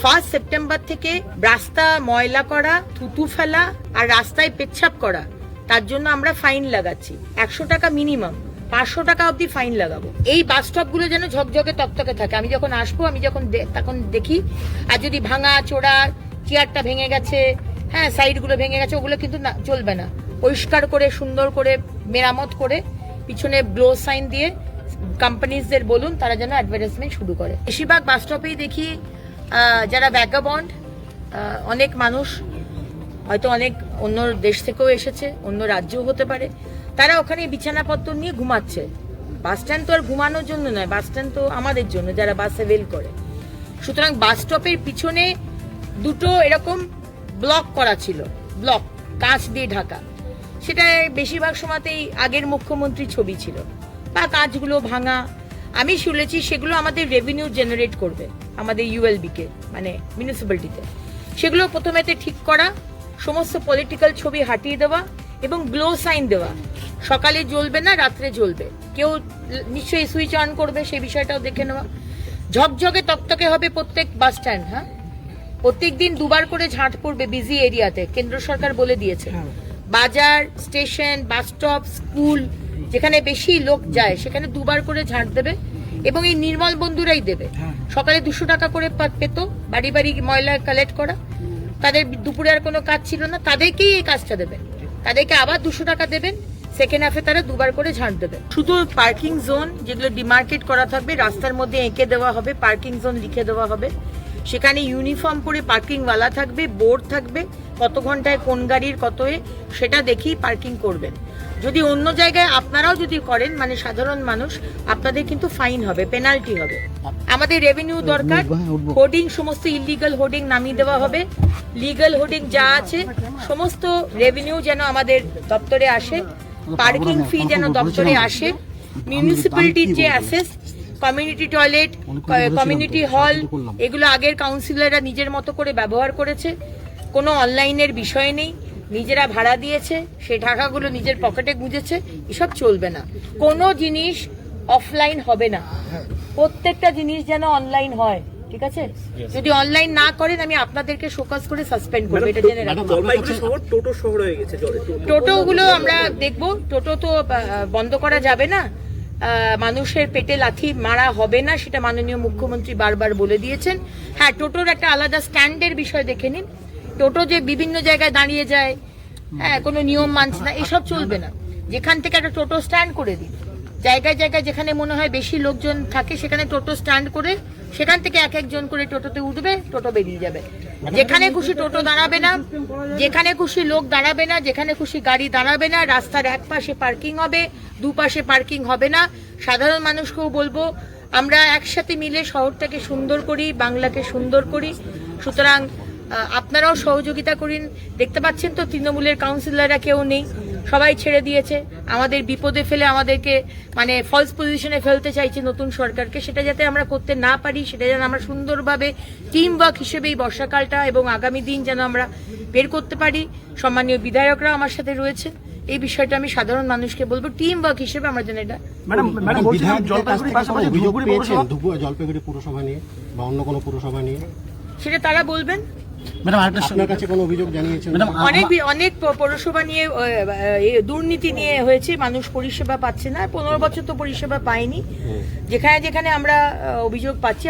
1 September থেকে রাস্তা ময়লা করা, থুতু ফেলা আর রাস্তায় পেচ্ছাপ করা, তার জন্য আমরা ফাইন লাগাচ্ছি। 100 টাকা মিনিমাম, 500 টাকা অব্দি ফাইন লাগাবো। এই বাস স্টপ গুলো যেন ঝকঝকে তকতকে থাকে। আমি যখন আসবো, আমি যখন তখন দেখি, আর যদি ভাঙা চোরা, চেয়ারটা ভেঙে গেছে, হ্যাঁ সাইড গুলো ভেঙে গেছে, ওগুলো কিন্তু চলবে না। পরিষ্কার করে সুন্দর করে মেরামত করে পিছনে ব্লো সাইন দিয়ে কোম্পানিজদের বলুন তারা যেন অ্যাডভার্টাইজমেন্ট শুরু করে। বেশিরভাগ বাস স্টপেই দেখি যারা ভ্যাগাবন্ড, অনেক মানুষ হয়তো অনেক অন্য দেশ থেকেও এসেছে, অন্য রাজ্যও হতে পারে, তারা ওখানে বিছানাপত্র নিয়ে ঘুমাচ্ছে। বাস স্ট্যান্ড তো আর ঘুমানোর জন্য নয়, বাস স্ট্যান্ড তো আমাদের জন্য যারা বাসে ওয়েল করে। সুতরাং বাস স্টপের পিছনে দুটো এরকম ব্লক করা ছিল, ব্লক কাঁচ দিয়ে ঢাকা। সেটা বেশিরভাগ সময়তেই আগের মুখ্যমন্ত্রীর ছবি ছিল, বা কাঁচগুলো ভাঙা। আমি শুনেছি সেগুলো আমাদের রেভিনিউ জেনারেট করবে, আমাদের ইউএলবি কে, মানে মিউনিসিপ্যালিটিতে। সেগুলো প্রথমেতে ঠিক করা, সমস্ত পলিটিক্যাল ছবি হাটিয়ে দেওয়া এবং গ্লো সাইন দেওয়া। সকালে জ্বলবে না, রাত্রে জ্বলবে। কেউ নিশ্চয়ই সুইচ অন করবে, সেই বিষয়টাও দেখে নেওয়া। ঝকঝকে তকতকে হবে প্রত্যেক বাস স্ট্যান্ড। হ্যাঁ, প্রত্যেক দিন 2 বার করে ঝাঁট পড়বে বিজি এরিয়াতে, কেন্দ্র সরকার বলে দিয়েছে। বাজার, স্টেশন, বাস স্টপ, স্কুল, যেখানে বেশি লোক যায় সেখানে 2 বার করে ঝাঁট দেবে, এবং এই নির্মল বন্ধুরাই দেবে। সকালে 200 টাকা করে পেত বাড়ি বাড়ি ময়লা কালেক্ট করা। তাদের দুপুরে আর কোনো কাজ ছিল না, তাদেরকেই এই কাজটা দেবেন। তাদেরকে আবার 200 টাকা দেবেন, সেকেন্ড হাফে তারা 2 বার করে ঝাঁট দেবে। শুধু পার্কিং জোন যেগুলো ডিমার্কেট করা থাকবে, রাস্তার মধ্যে এঁকে দেওয়া হবে, পার্কিং জোন লিখে দেওয়া হবে। সেখানে ইউনিফর্ম পরে পার্কিংওয়ালা থাকবে, বোর্ড থাকবে, কত ঘন্টায় কোন গাড়ির কত সেটা দেখেই পার্কিং করবেন। যদি অন্য জায়গায় আপনারাও যদি করেন, মানে সাধারণ মানুষ, আপনাদের কিন্তু ফাইন হবে, পেনাল্টি হবে। আমাদের রেভিনিউ দরকার। হোর্ডিং, সমস্ত ইলিগাল হোর্ডিং নামিয়ে দেওয়া হবে। লিগাল হোর্ডিং যা আছে সমস্ত রেভিনিউ যেন আমাদের দপ্তরে আসে, পার্কিং ফি যেন দপ্তরে আসে। মিউনিসিপ্যালিটির যে assess, community toilet, community hall, এগুলো আগের কাউন্সিলররা নিজের মতো করে ব্যবহার করেছে। কোনো অনলাইনের বিষয় নেই, নিজেরা ভাড়া দিয়েছে, সেই টাকাগুলো নিজের পকেটে গুঁজেছে। এসব চলবে না। কোনো জিনিস অফলাইন হবে না, প্রত্যেকটা জিনিস যেন অনলাইন হয়। ঠিক আছে? যদি অনলাইন না করেন, আমি আপনাদেরকে শোকজ করে সাসপেন্ড করবো, এটা জেনে রাখুন। টোটো গুলো আমরা দেখবো। টোটো তো বন্ধ করা যাবে না, মানুষের পেটে লাথি মারা হবে না, সেটা মাননীয় মুখ্যমন্ত্রী বারবার বলে দিয়েছেন। হ্যাঁ, টোটোর একটা আলাদা স্ট্যান্ডের বিষয় দেখে নিন। টোটো যে বিভিন্ন জায়গায় দাঁড়িয়ে যায়, হ্যাঁ, কোনো নিয়ম মানছে না, এসব চলবে না। যেখান থেকে একটা টোটো স্ট্যান্ড করে দিন, জায়গায় জায়গায় যেখানে মনে হয় বেশি লোকজন থাকে সেখানে টোটো স্ট্যান্ড করে, সেখান থেকে এক একজন করে টোটোতে উঠবে, টোটো বেরিয়ে যাবে। যেখানে খুশি টোটো দাঁড়াবে না, যেখানে খুশি লোক দাঁড়াবে না, যেখানে খুশি গাড়ি দাঁড়াবে না। রাস্তার এক পাশে পার্কিং হবে, দুপাশে পার্কিং হবে না। সাধারণ মানুষকেও বলবো, আমরা একসাথে মিলে শহরটাকে সুন্দর করি, বাংলাকে সুন্দর করি। সুতরাং আপনারাও সহযোগিতা করেন। দেখতে পাচ্ছেন তো, তৃণমূলের কাউন্সিলররা কেউ নেই, সবাই ছেড়ে দিয়েছে। আমাদের বিপদে ফেলে আমাদেরকে মানে ফলস পজিশনে ফেলতে চাইছে নতুন সরকারকে। সেটা যাতে আমরা করতে না পারি, সেটা যেন আমরা সুন্দরভাবে টিম ওয়ার্ক হিসেবে এই বর্ষাকালটা এবং আগামী দিন যেন আমরা বের করতে পারি। সম্মানীয় বিধায়করা আমার সাথে রয়েছে, এই বিষয়টা আমি সাধারণ মানুষকে বলবো, টিম ওয়ার্ক হিসেবে আমরা যেন এটা। জলপাইগুড়ি পুরসভা নিয়ে বা অন্য কোনো পুরসভা নিয়ে সেটা তারা বলবেন। আপনার কাছে কোনো অভিযোগ জানিয়েছেন? অনেক পৌরসভা নিয়ে দুর্নীতি নিয়ে হয়েছে, মানুষ পরিষেবা পাচ্ছে না। 15 বছর তো পরিষেবা পায়নি। যেখানে যেখানে আমরা অভিযোগ পাচ্ছি